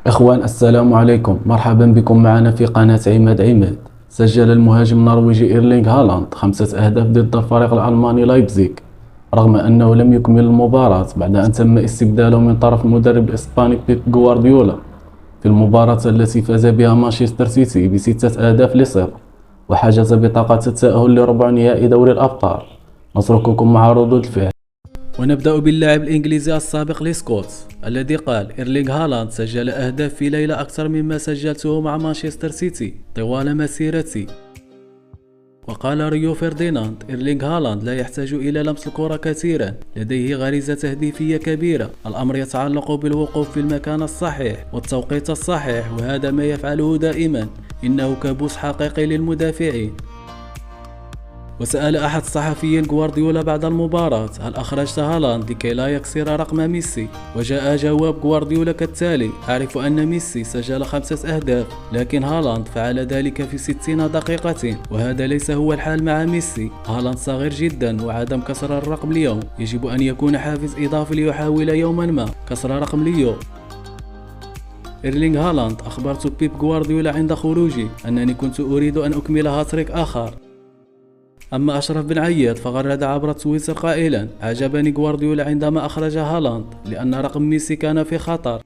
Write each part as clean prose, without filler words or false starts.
إخوان السلام عليكم، مرحبا بكم معنا في قناة عماد عماد. سجل المهاجم النرويجي إيرلينغ هالاند 5 أهداف ضد الفريق الألماني لايبزيغ، رغم أنه لم يكمل المباراة بعد أن تم استبداله من طرف المدرب الإسباني بيب غوارديولا في المباراة التي فاز بها مانشستر سيتي ب6 أهداف ل0، وحجز بطاقة التأهل لربع نهائي دوري الأبطال. نترككم مع ردود الفعل، ونبدأ باللاعب الإنجليزي السابق لسكوت الذي قال: إيرلينغ هالاند سجل أهداف في ليلة أكثر مما سجلته مع مانشستر سيتي طوال مسيرتي. وقال ريو فرديناند: إيرلينغ هالاند لا يحتاج إلى لمس الكرة كثيرا، لديه غريزة تهديفية كبيرة، الأمر يتعلق بالوقوف في المكان الصحيح والتوقيت الصحيح، وهذا ما يفعله دائما، إنه كابوس حقيقي للمدافعين. وسأل أحد الصحفيين غوارديولا بعد المباراة: هل أخرجت هالاند لكي لا يكسر رقم ميسي؟ وجاء جواب غوارديولا كالتالي: أعرف أن ميسي سجل 5 أهداف، لكن هالاند فعل ذلك في 60 دقيقة، وهذا ليس هو الحال مع ميسي. هالاند صغير جدا، وعدم كسر الرقم اليوم يجب أن يكون حافز إضافي ليحاول يوما ما كسر رقم ليو. إيرلينغ هالاند: أخبرت بيب غوارديولا عند خروجي أنني كنت أريد أن أكمل هاتريك آخر. أما أشرف بن عياد فغرد عبر تويتر قائلا: عجبني غوارديولا عندما أخرج هالاند لأن رقم ميسي كان في خطر.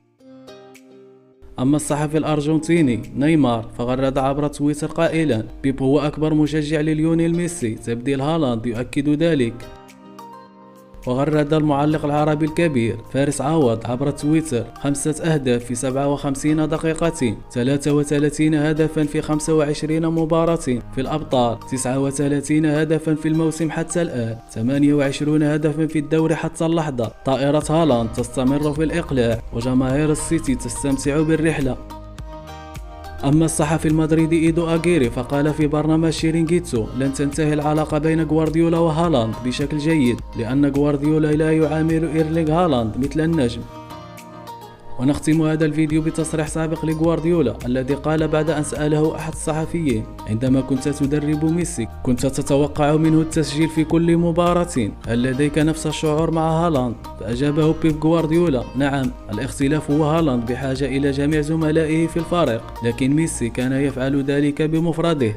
أما الصحفي الأرجنتيني نيمار فغرد عبر تويتر قائلا: بيب هو أكبر مشجع لليونيل ميسي، تبديل هالاند يؤكد ذلك. وغرد المعلق العربي الكبير فارس عوض عبر تويتر: 5 أهداف في 57 دقيقة، 33 هدفا في 25 مباراة في الأبطال، 39 هدفا في الموسم حتى الآن، 28 هدفا في الدوري حتى اللحظة. طائرة هالاند تستمر في الإقلاع، وجماهير السيتي تستمتع بالرحلة. أما الصحفي المدريدي إيدو أغيري فقال في برنامج شيرينغيتسو: لن تنتهي العلاقة بين غوارديولا وهالاند بشكل جيد، لأن غوارديولا لا يعامل إيرلينغ هالاند مثل النجم. ونختم هذا الفيديو بتصريح سابق لغوارديولا الذي قال بعد أن سأله أحد الصحفيين: عندما كنت تدرب ميسي كنت تتوقع منه التسجيل في كل مباراة، هل لديك نفس الشعور مع هالاند؟ فأجابه بيب غوارديولا: نعم، الاختلاف هو هالاند بحاجة إلى جميع زملائه في الفريق، لكن ميسي كان يفعل ذلك بمفرده.